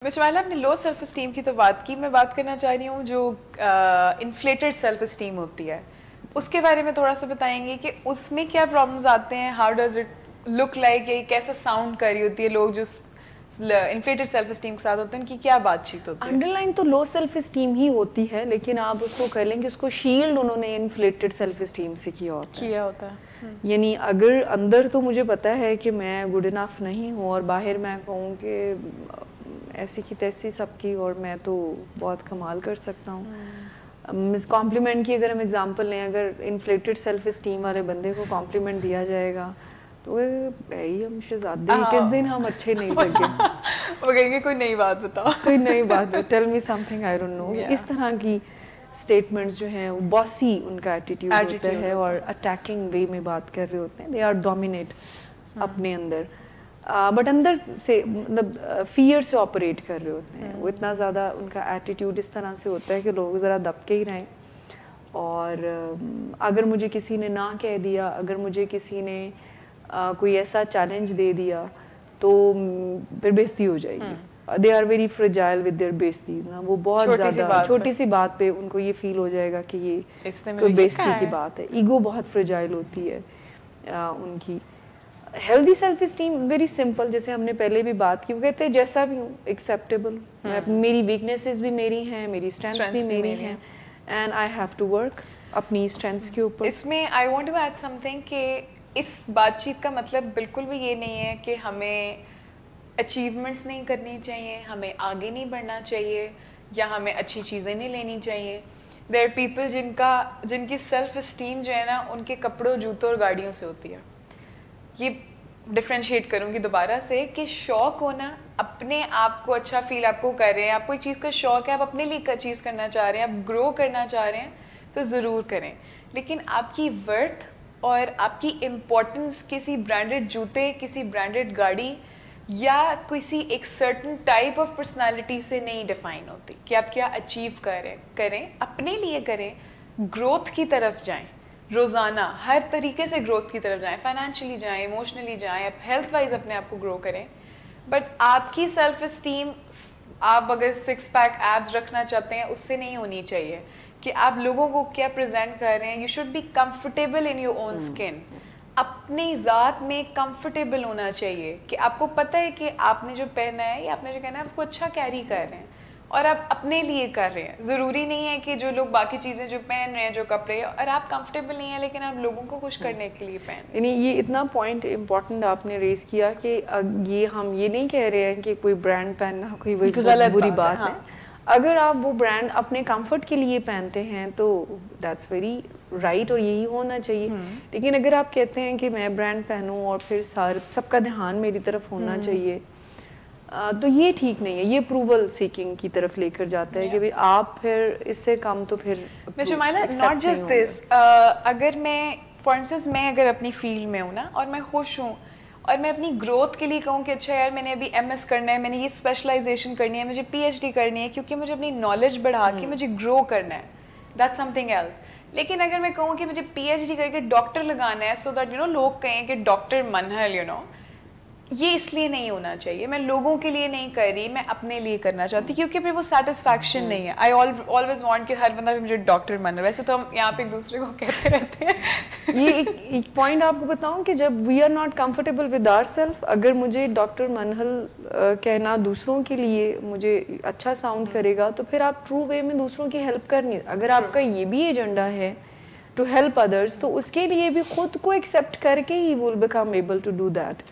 मिशमाला, आपने low self esteem की तो बात की, मैं बात करना चाह रही हूँ जो इन्फ्लेटेड सेल्फ स्टीम होती है उसके बारे में थोड़ा सा बताएंगे कि उसमें क्या प्रॉब्लम्स आते हैं, how does it look like, ये कैसा साउंड कर रही होती है, लोग जो इन्फ्लेटेड सेल्फ स्टीम के साथ होते हैं उनकी क्या बातचीत होती है? अंडरलाइन तो लो सेल्फ स्टीम ही होती है, लेकिन आप उसको कर लेंगे, उसको शील्ड उन्होंने इन्फ्लेटेड सेल्फ स्टीम से किया होता है। यानी अगर अंदर तो मुझे पता है कि मैं गुड इनफ नहीं हूँ और बाहर मैं कहूँ कि ऐसी की तैसी सबकी और मैं तो बहुत कमाल कर सकता हूँ। मिस कॉम्प्लीमेंट की अगर हम एग्जांपल लें, अगर इन्फ्लेटेड सेल्फ स्टीम वाले बंदे को कॉम्प्लीमेंट दिया जाएगा तो भाई हम शहजादे किस दिन हम अच्छे नहीं लगे। वो कहेंगे कोई नई बात बताओ, कोई नई बात हो, tell me something I don't know. इस तरह की स्टेटमेंट्स जो हैं वो बॉसी उनका एटीट्यूड होता है और अटैकिंग वे में बात कर रहे होते हैं। दे आर डोमिनेट अपने अंदर, बट अंदर से मतलब फियर से ऑपरेट कर रहे होते हैं। वो इतना ज़्यादा उनका एटीट्यूड इस तरह से होता है कि लोग ज़रा दबके ही रहें। और अगर मुझे किसी ने ना कह दिया, अगर मुझे किसी ने कोई ऐसा चैलेंज दे दिया तो फिर बेइज्जती हो जाएगी। They are very fragile with their बेइज्जती ना, वो बहुत ज़्यादा छोटी सी बात पे उनको ये फील हो जाएगा कि ये कोई बेइज्जती की बात है। ईगो बहुत फ्रेजाइल होती है उनकी। Healthy self esteem very simple, जैसे हमने पहले भी बात की, वो कहते हैं जैसा भी हूँ एक्सेप्टेबल, मेरी वीकनेसेस भी मेरी हैं, मेरी स्ट्रेंथ्स भी मेरी हैं, and I have to work अपनी स्ट्रेंथ्स के ऊपर। इसमें I want to add something कि इस बातचीत का मतलब बिल्कुल भी ये नहीं है कि हमें अचीवमेंट्स नहीं करनी चाहिए, हमें आगे नहीं बढ़ना चाहिए, या हमें अच्छी चीज़ें नहीं लेनी चाहिए। देयर आर पीपल जिनकी सेल्फ इस्टीम जो है ना उनके कपड़ों, जूतों और गाड़ियों से होती है। ये डिफ्रेंशिएट करूँगी दोबारा से कि शौक होना, अपने आप को अच्छा फील आपको कर रहे हैं, आपको एक चीज़ का शौक है, आप अपने लिए चीज़ करना चाह रहे हैं, आप ग्रो करना चाह रहे हैं तो ज़रूर करें, लेकिन आपकी वर्थ और आपकी इम्पोर्टेंस किसी ब्रांडेड जूते, किसी ब्रांडेड गाड़ी या किसी एक सर्टन टाइप ऑफ पर्सनालिटी से नहीं डिफाइन होती कि आप क्या अचीव करें अपने लिए करें, ग्रोथ की तरफ जाएं, रोज़ाना हर तरीके से ग्रोथ की तरफ जाएं, फाइनेंशियली जाएं, इमोशनली जाएं, आप हेल्थ वाइज अपने आप को ग्रो करें। बट आपकी सेल्फ इस्टीम, आप अगर 6 पैक एब्स रखना चाहते हैं उससे नहीं होनी चाहिए कि आप लोगों को क्या प्रेजेंट कर रहे हैं। You should be comfortable in your own skin, अपनी ज़ात में कंफर्टेबल होना चाहिए कि आपको पता है कि आपने जो पहना है या आपने जो कहना है उसको अच्छा कैरी कर रहे हैं और आप अपने लिए कर रहे हैं। ज़रूरी नहीं है कि जो लोग बाकी चीज़ें जो पहन रहे हैं, जो कपड़े, और आप कंफर्टेबल नहीं है लेकिन आप लोगों को खुश करने के लिए पहन। यानी ये इतना पॉइंट इम्पोर्टेंट आपने रेज किया कि ये हम ये नहीं कह रहे हैं कि कोई ब्रांड पहनना कोई बुरी बात है। अगर आप वो ब्रांड अपने कंफर्ट के लिए पहनते हैं तो दैट्स वेरी राइट और यही होना चाहिए। लेकिन अगर आप कहते हैं कि मैं ब्रांड पहनूं और फिर सबका ध्यान मेरी तरफ होना चाहिए, तो ये ठीक नहीं है। ये अप्रूवल सीकिंग की तरफ लेकर जाता है कि भाई आप फिर इससे कम तो फिर नॉट जस्ट दिस, अगर मैं फॉर इंस्टेंस मैं अगर अपनी फील्ड में हूँ ना और मैं खुश हूँ और मैं अपनी ग्रोथ के लिए कहूँ कि अच्छा यार मैंने अभी MS करना है, मैंने ये स्पेशलाइजेशन करनी है, मुझे PhD करनी है क्योंकि मुझे अपनी नॉलेज बढ़ा के मुझे ग्रो करना है, दैट्स समथिंग एल्स। लेकिन अगर मैं कहूँ कि मुझे PhD करके डॉक्टर लगाना है सो दैट लोग कहें कि डॉक्टर मनहल, ये इसलिए नहीं होना चाहिए। मैं लोगों के लिए नहीं कर रही, मैं अपने लिए करना चाहती, क्योंकि फिर वो सेटिस्फैक्शन नहीं है। आई ऑलवेज वांट कि हर बंदा भी मुझे डॉक्टर माने। वैसे तो हम यहाँ पे एक दूसरे को कहते रहते हैं। ये एक पॉइंट आपको बताऊं कि जब we are not comfortable with ourself, अगर मुझे डॉक्टर मनहल कहना दूसरों के लिए मुझे अच्छा साउंड करेगा तो फिर आप ट्रू वे में दूसरों की हेल्प करनी। अगर आपका ये भी एजेंडा है टू हेल्प अदर्स तो उसके लिए भी खुद को एक्सेप्ट करके ही will become able to do that.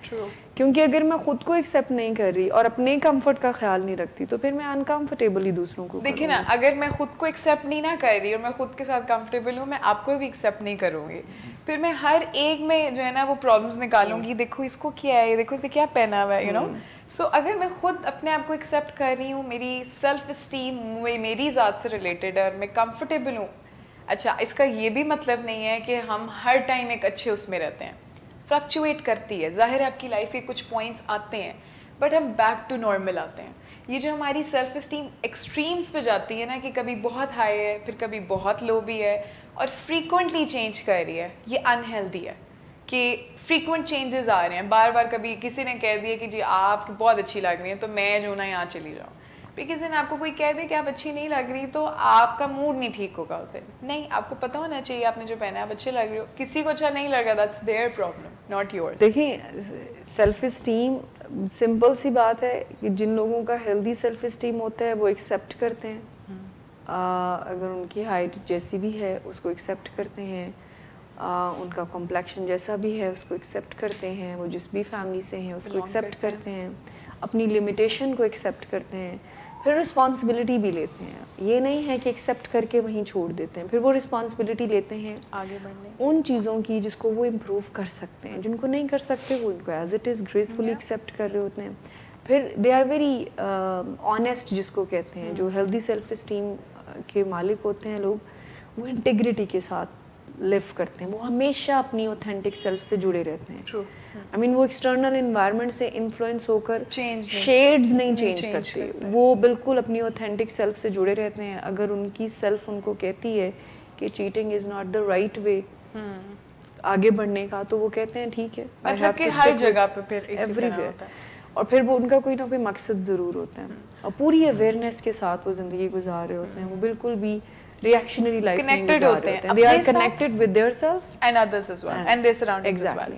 क्योंकि अगर मैं खुद को एक्सेप्ट नहीं कर रही और अपने कंफर्ट का ख्याल नहीं रखती तो फिर मैं अनकंफर्टेबल ही दूसरों को। देखिए ना, अगर मैं खुद को एक्सेप्ट नहीं ना कर रही और मैं खुद के साथ कंफर्टेबल हूँ, मैं आपको भी एक्सेप्ट नहीं करूँगी, फिर मैं हर एक में जो है ना वो प्रॉब्लम्स निकालूंगी। देखो इसको क्या है, देखो इसने क्या पहना हुआ है, सो अगर मैं खुद अपने आप को एक्सेप्ट कर रही हूँ, मेरी सेल्फ इस्टीम मेरी ज़ात से रिलेटेड है और मैं कंफर्टेबल हूँ, अच्छा इसका ये भी मतलब नहीं है कि हम हर टाइम एक अच्छे उसमें रहते हैं। फ्लक्चुएट करती है, जाहिर है आपकी लाइफ के कुछ पॉइंट्स आते हैं बट हम बैक टू नॉर्मल आते हैं। ये जो हमारी सेल्फ इस्टीम एक्सट्रीम्स पे जाती है ना कि कभी बहुत हाई है फिर कभी बहुत लो भी है और फ्रीक्वेंटली चेंज कर रही है, ये अनहेल्दी है। कि फ्रीक्वेंट चेंजेस आ रहे हैं, बार बार कभी किसी ने कह दिया कि जी आप बहुत अच्छी लग रही हैं तो मैं जो ना यहाँ चली जाऊँ, फिर किसी ने आपको कोई कह दे कि आप अच्छी नहीं लग रही तो आपका मूड नहीं ठीक होगा उसे, नहीं आपको पता होना चाहिए आपने जो पहना है आप अच्छे लग रही हो, किसी को अच्छा नहीं लगा that's their problem not yours. देखिए सेल्फ इस्टीम सिंपल सी बात है कि जिन लोगों का हेल्दी सेल्फ इस्टीम होता है वो एक्सेप्ट करते हैं, अगर उनकी हाइट जैसी भी है उसको एक्सेप्ट करते हैं, उनका कॉम्प्लेक्शन जैसा भी है उसको एक्सेप्ट करते हैं, वो जिस भी फैमिली से हैं उसको एक्सेप्ट करते हैं, अपनी लिमिटेशन को एक्सेप्ट करते हैं, फिर रिस्पॉन्सिबिलिटी भी लेते हैं। ये नहीं है कि एक्सेप्ट करके वहीं छोड़ देते हैं, फिर वो रिस्पॉन्सिबिलिटी लेते हैं आगे बढ़ने उन चीज़ों की जिसको वो इम्प्रूव कर सकते हैं, जिनको नहीं कर सकते वो उनको as it is gracefully accept कर रहे होते हैं। फिर दे आर वेरी ऑनेस्ट जिसको कहते हैं, जो हेल्दी सेल्फ इस्टीम के मालिक होते हैं लोग, वो इंटीग्रिटी के साथ लिव करते हैं, वो हमेशा अपनी ऑथेंटिक सेल्फ से जुड़े रहते हैं। ट्रू, आई मीन वो एक्सटर्नल इन्वायरमेंट से इन्फ्लुएंस होकर चेंज शेड्स नहीं चेंज करते, वो बिल्कुल अपनी ऑथेंटिक सेल्फ से जुड़े रहते हैं। अगर उनकी सेल्फ उनको कहती है कि cheating is not the right way आगे बढ़ने का, तो वो कहते हैं ठीक है, मतलब कि हर जगह पे फिर इसी तरह होता है। और फिर वो उनका कोई ना कोई मकसद ज़रूर होता है और पूरी अवेयरनेस के साथ वो ज़िंदगी गुजार रहे होते हैं, वो बिल्कुल भी रिएक्शनरी लाइफ कनेक्टेड होते हैं, they are connected with their selves and others as well and their surroundings as well.